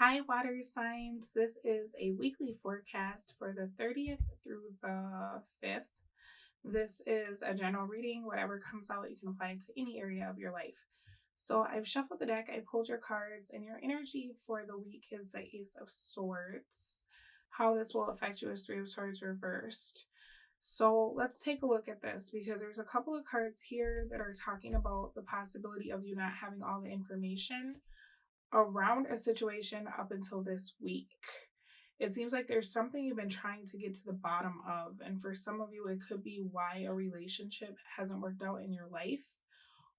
Hi, water signs. This is a weekly forecast for the 30th through the 5th. This is a general reading. Whatever comes out, you can apply it to any area of your life. So I've shuffled the deck, I pulled your cards, and your energy for the week is the Ace of Swords. How this will affect you is Three of Swords reversed. So let's take a look at this because there's a couple of cards here that are talking about the possibility of you not having all the information around a situation up until this week. It seems like there's something you've been trying to get to the bottom of. And for some of you, it could be why a relationship hasn't worked out in your life,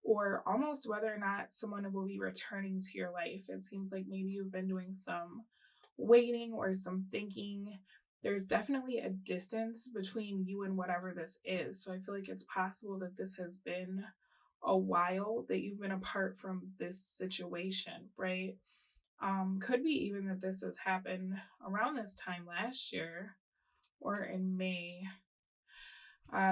or almost whether or not someone will be returning to your life. It seems like maybe you've been doing some waiting or some thinking. There's definitely a distance between you and whatever this is. So I feel like it's possible that this has been a while that you've been apart from this situation, right? Could be even that this has happened around this time last year or in May.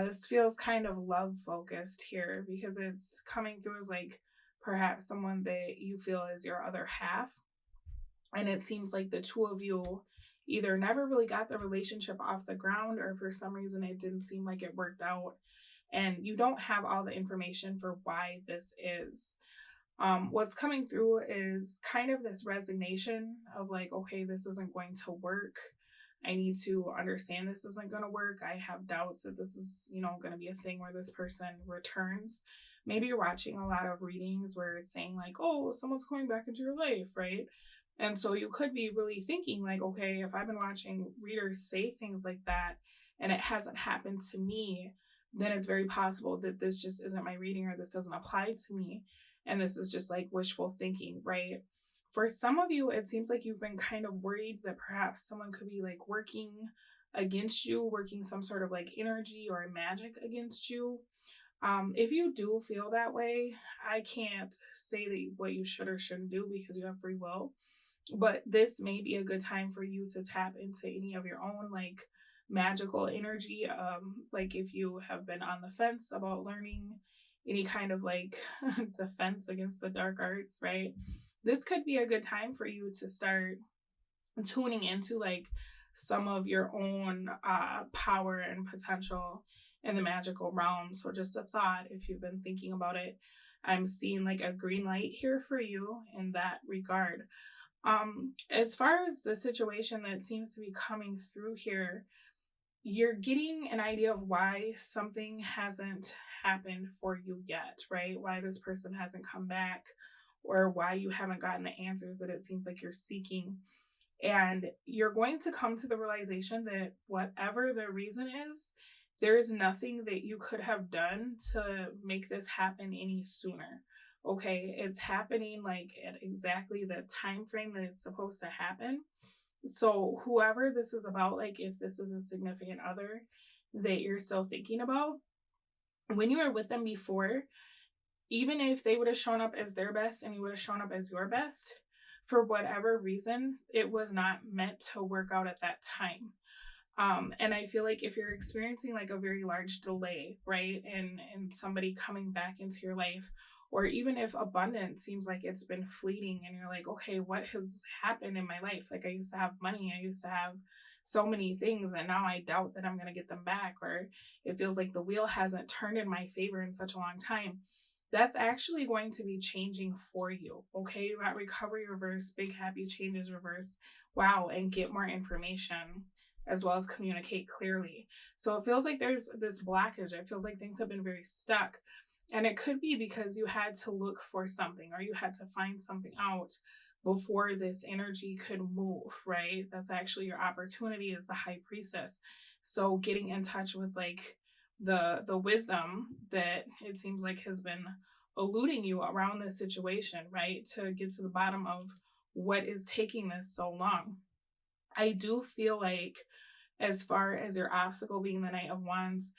This feels kind of love focused here because it's coming through as like perhaps someone that you feel is your other half. And it seems like the two of you either never really got the relationship off the ground, or for some reason it didn't seem like it worked out. And you don't have all the information for why this is. What's coming through is kind of this resignation of like, okay, this isn't going to work. I need to understand this isn't going to work. I have doubts that this is, going to be a thing where this person returns. Maybe you're watching a lot of readings where it's saying like, oh, someone's coming back into your life, right? And so you could be really thinking like, okay, if I've been watching readers say things like that and it hasn't happened to me, then it's very possible that this just isn't my reading or this doesn't apply to me. And this is just like wishful thinking, right? For some of you, it seems like you've been kind of worried that perhaps someone could be like working against you, working some sort of like energy or magic against you. If you do feel that way, I can't say that what you should or shouldn't do because you have free will. But this may be a good time for you to tap into any of your own like magical energy. Like if you have been on the fence about learning any kind of like defense against the dark arts, right? This could be a good time for you to start tuning into like some of your own power and potential in the magical realm. So just a thought, if you've been thinking about it, I'm seeing like a green light here for you in that regard. As far as the situation that seems to be coming through here, you're getting an idea of why something hasn't happened for you yet, right? Why this person hasn't come back, or why you haven't gotten the answers that it seems like you're seeking. And you're going to come to the realization that whatever the reason is, there is nothing that you could have done to make this happen any sooner. Okay, it's happening like at exactly the time frame that it's supposed to happen. So whoever this is about, like if this is a significant other that you're still thinking about, when you were with them before, even if they would have shown up as their best and you would have shown up as your best, for whatever reason, it was not meant to work out at that time. And I feel like if you're experiencing like a very large delay, right, and somebody coming back into your life, or even if abundance seems like it's been fleeting and you're like, okay, what has happened in my life? Like I used to have money, I used to have so many things, and now I doubt that I'm going to get them back, or it feels like the wheel hasn't turned in my favor in such a long time. That's actually going to be changing for you. Okay, you got recovery reversed, big happy changes reversed. Wow, and get more information as well as communicate clearly. So it feels like there's this blockage. It feels like things have been very stuck. And it could be because you had to look for something or you had to find something out before this energy could move, right? That's actually your opportunity as the high priestess. So getting in touch with like the wisdom that it seems like has been eluding you around this situation, right? To get to the bottom of what is taking this so long. I do feel like as far as your obstacle being the Knight of Wands,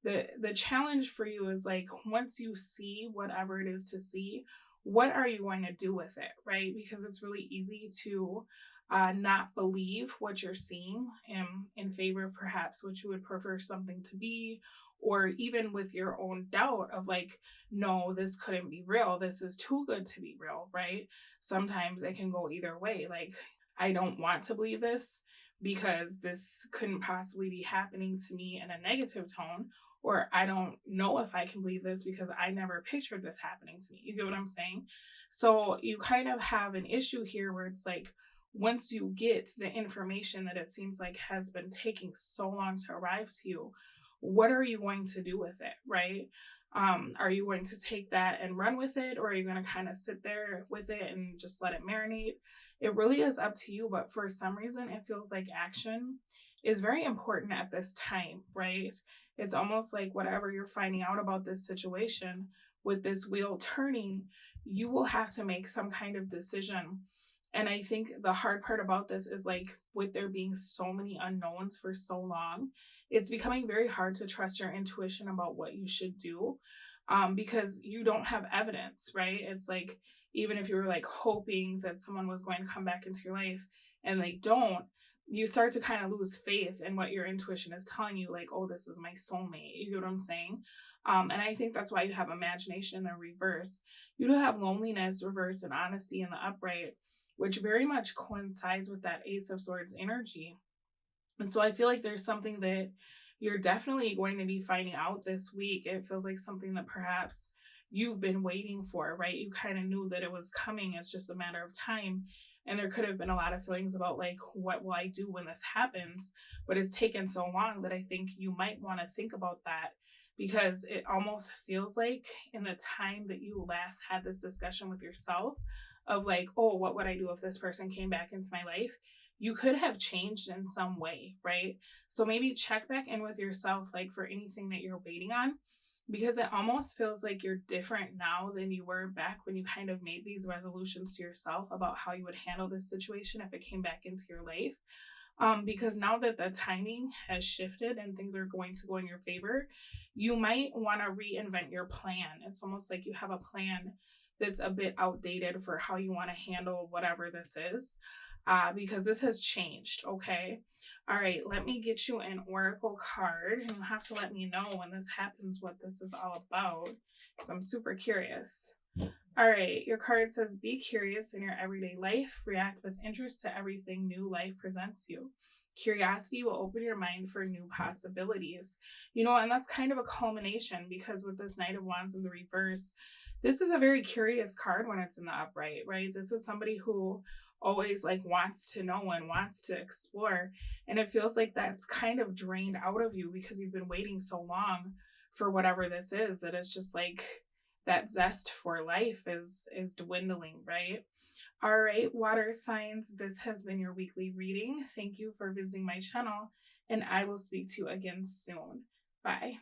the challenge for you is like once you see whatever it is to see, what are you going to do with it, right? Because it's really easy to not believe what you're seeing in favor of perhaps what you would prefer something to be, or even with your own doubt of like, no, this couldn't be real. This is too good to be real, right? Sometimes it can go either way. Like I don't want to believe this because this couldn't possibly be happening to me in a negative tone, or I don't know if I can believe this because I never pictured this happening to me. You get what I'm saying? So you kind of have an issue here where it's like, once you get the information that it seems like has been taking so long to arrive to you, what are you going to do with it, right? Are you going to take that and run with it, or are you going to kind of sit there with it and just let it marinate? It really is up to you, but for some reason, it feels like action is very important at this time, right? It's almost like whatever you're finding out about this situation with this wheel turning, you will have to make some kind of decision. And I think the hard part about this is like, with there being so many unknowns for so long, it's becoming very hard to trust your intuition about what you should do, because you don't have evidence, right? It's like, even if you were like hoping that someone was going to come back into your life and they don't, you start to kind of lose faith in what your intuition is telling you, like, oh, this is my soulmate. You get what I'm saying? And I think that's why you have imagination in the reverse. You do have loneliness reverse and honesty in the upright, which very much coincides with that Ace of Swords energy. And so I feel like there's something that you're definitely going to be finding out this week. It feels like something that perhaps you've been waiting for, right? You kind of knew that it was coming. It's just a matter of time. And there could have been a lot of feelings about like, what will I do when this happens? But it's taken so long that I think you might want to think about that, because it almost feels like in the time that you last had this discussion with yourself of like, oh, what would I do if this person came back into my life? You could have changed in some way, right? So maybe check back in with yourself, like for anything that you're waiting on, because it almost feels like you're different now than you were back when you kind of made these resolutions to yourself about how you would handle this situation if it came back into your life. Because now that the timing has shifted and things are going to go in your favor, you might want to reinvent your plan. It's almost like you have a plan that's a bit outdated for how you want to handle whatever this is, because this has changed, okay? All right, let me get you an oracle card, and you'll have to let me know when this happens what this is all about, because I'm super curious. All right, your card says, be curious in your everyday life. React with interest to everything new life presents you. Curiosity will open your mind for new possibilities. You know, and that's kind of a culmination, because with this Knight of Wands in the reverse, this is a very curious card when it's in the upright, right? This is somebody who always like wants to know and wants to explore. And it feels like that's kind of drained out of you because you've been waiting so long for whatever this is, that it's just like that zest for life is dwindling, right? All right, water signs, this has been your weekly reading. Thank you for visiting my channel, and I will speak to you again soon. Bye.